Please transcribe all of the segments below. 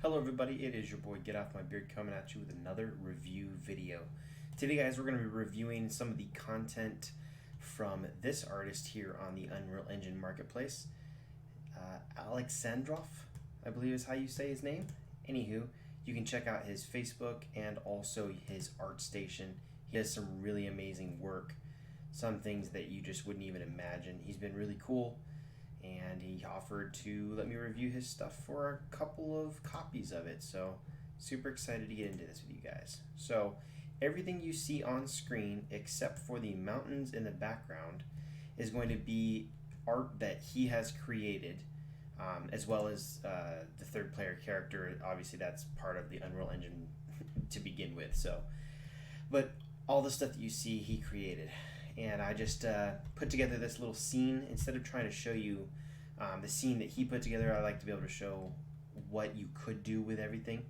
Hello everybody, it is your boy Get Off My Beard coming at you with another review video. Today guys, we're going to be reviewing some of the content from this artist here on the Unreal Engine Marketplace. Alexandrov, I believe is how you say his name. Anywho, you can check out his Facebook and also his ArtStation. He has some really amazing work, some things that you just wouldn't even imagine. He's been really cool, and he offered to let me review his stuff for a couple of copies of it. So super excited to get into this with you guys. So everything you see on screen except for the mountains in the background is going to be art that he has created, as well as the third player character. Obviously that's part of the Unreal Engine to begin with. So, but all the stuff that you see he created, and I just put together this little scene. Instead of trying to show you the scene that he put together, I like to be able to show what you could do with everything.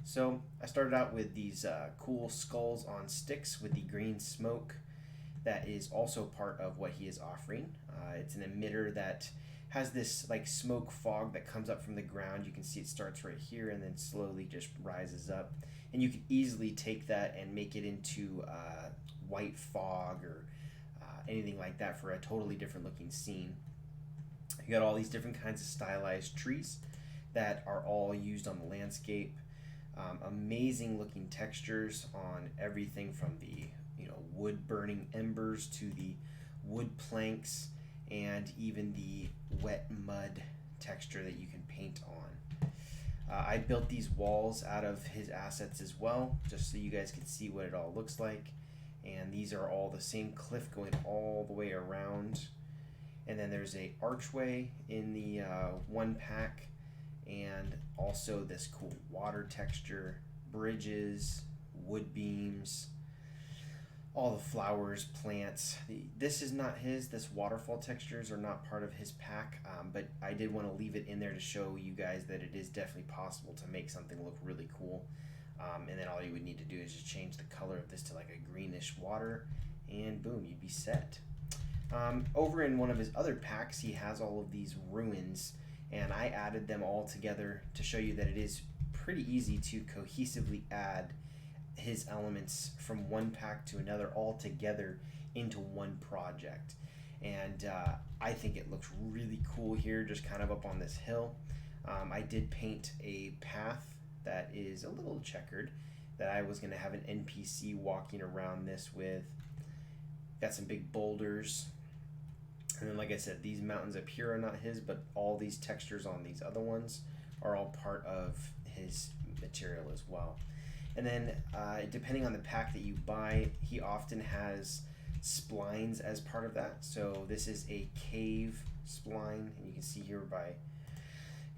So I started out with these cool skulls on sticks with the green smoke. That is also part of what he is offering. It's an emitter that has this like smoke fog that comes up from the ground. You can see it starts right here and then slowly just rises up. And you can easily take that and make it into white fog or anything like that for a totally different looking scene. You got all these different kinds of stylized trees that are all used on the landscape. Amazing looking textures on everything from the wood burning embers to the wood planks and even the wet mud texture that you can paint on. I built these walls out of his assets as well, just so you guys can see what it all looks like. And these are all the same cliff going all the way around. And then there's a archway in the one pack, and also this cool water texture, bridges, wood beams, all the flowers, plants. This is not his. This waterfall textures are not part of his pack, but I did want to leave it in there to show you guys that it is definitely possible to make something look really cool. And then all you would need to do is just change the color of this to like a greenish water, and boom, you'd be set. Over in one of his other packs, he has all of these ruins, and I added them all together to show you that it is pretty easy to cohesively add his elements from one pack to another all together into one project. And I think it looks really cool here, just kind of up on this hill. I did paint a path that is a little checkered that I was going to have an NPC walking around this with. Got some big boulders. And then, like I said, these mountains up here are not his, but all these textures on these other ones are all part of his material as well. And then, depending on the pack that you buy, he often has splines as part of that. So this is a cave spline, and you can see here by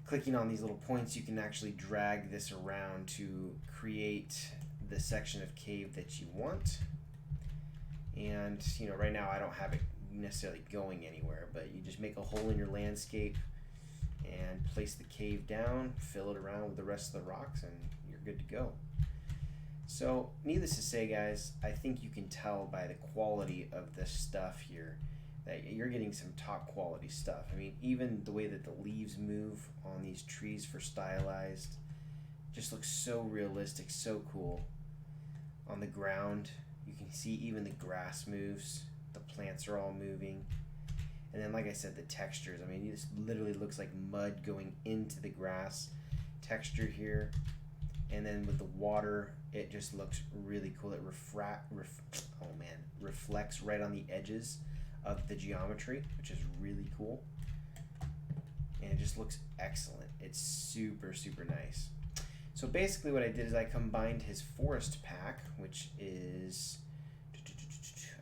clicking on these little points, you can actually drag this around to create the section of cave that you want. And right now I don't have it necessarily going anywhere, but you just make a hole in your landscape and place the cave down, fill it around with the rest of the rocks, and you're good to go. So needless to say, guys, I think you can tell by the quality of this stuff here that you're getting some top quality stuff. I mean, even the way that the leaves move on these trees for stylized just looks so realistic, so cool. On the ground, you can see even the grass moves, the plants are all moving. And then, like I said, the textures, I mean, this literally looks like mud going into the grass texture here. And then with the water, it just looks really cool. It reflects right on the edges of the geometry, which is really cool. And it just looks excellent. It's super, super nice. So basically what I did is I combined his forest pack, which is,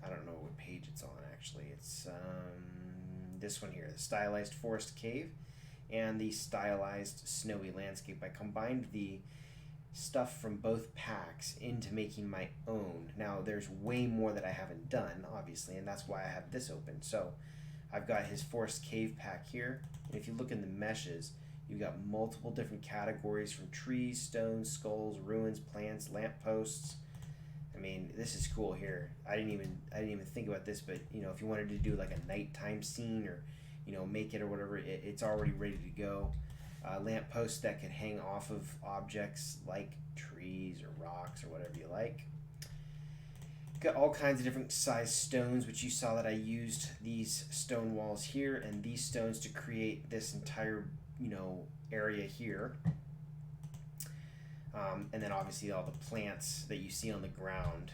I don't know what page it's on actually. It's this one here, the stylized forest cave and the stylized snowy landscape. I combined the stuff from both packs into making my own. Now there's way more that I haven't done, obviously, and that's why I have this open. So I've got his forest cave pack here, and if you look in the meshes, you've got multiple different categories from trees, stones, skulls, ruins, plants, lampposts. I mean, this is cool here. I didn't even think about this, but if you wanted to do like a nighttime scene or make it or whatever, it's already ready to go. lamp posts that could hang off of objects like trees or rocks or whatever you like. Got all kinds of different size stones, which you saw that I used these stone walls here and these stones to create this entire, area here. And then obviously all the plants that you see on the ground,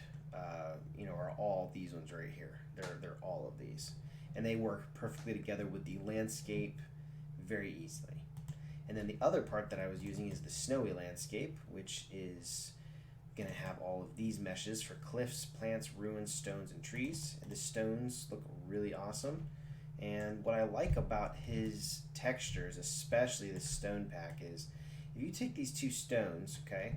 are all these ones right here. They're all of these, and they work perfectly together with the landscape very easily. And then the other part that I was using is the snowy landscape, which is going to have all of these meshes for cliffs, plants, ruins, stones, and trees. And the stones look really awesome. And what I like about his textures, especially the stone pack, is if you take these two stones, okay,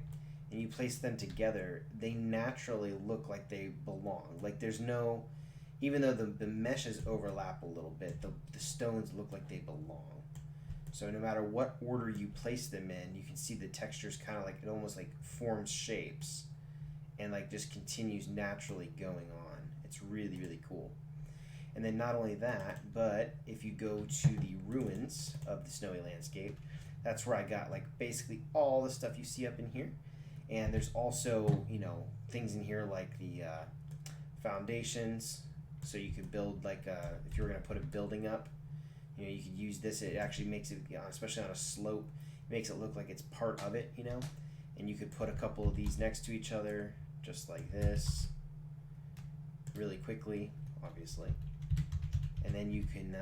and you place them together, they naturally look like they belong. Like there's no, even though the meshes overlap a little bit, the stones look like they belong. So no matter what order you place them in, you can see the textures kind of like, it almost like forms shapes and like just continues naturally going on. It's really, really cool. And then not only that, but if you go to the ruins of the snowy landscape, that's where I got like basically all the stuff you see up in here. And there's also, things in here like the foundations. So you could build like, if you were going to put a building up, you could use this. It actually makes it, especially on a slope, makes it look like it's part of it, And you could put a couple of these next to each other, just like this, really quickly, obviously. And then you can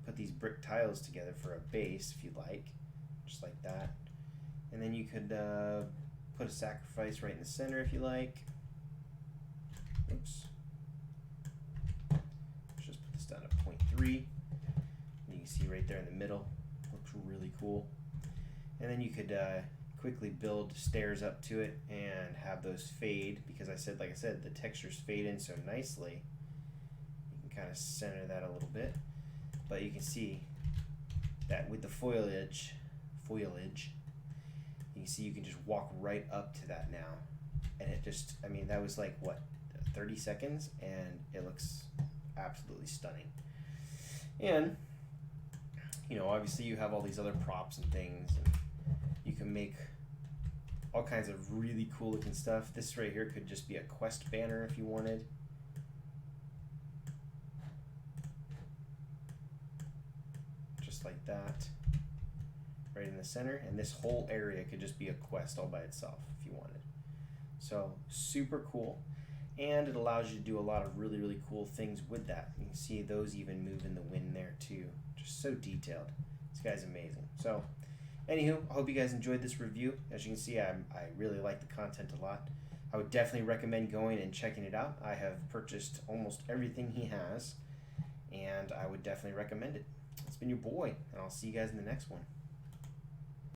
put these brick tiles together for a base, if you'd like, just like that. And then you could put a sacrifice right in the center, if you like. Oops. Let's just put this down to 0.3. You can see right there in the middle, looks really cool. And then you could quickly build stairs up to it and have those fade, because like I said, the textures fade in so nicely. You can kind of center that a little bit, but you can see that with the foliage, you can see you can just walk right up to that now, and it just, that was like what, 30 seconds, and it looks absolutely stunning. And obviously you have all these other props and things, and you can make all kinds of really cool looking stuff. This right here could just be a quest banner if you wanted. Just like that, right in the center. And this whole area could just be a quest all by itself if you wanted. So super cool. And it allows you to do a lot of really, really cool things with that. You can see those even move in the wind there too. Just so detailed. This guy's amazing. So, anywho, I hope you guys enjoyed this review. As you can see, I really like the content a lot. I would definitely recommend going and checking it out. I have purchased almost everything he has, and I would definitely recommend it. It's been your boy, and I'll see you guys in the next one.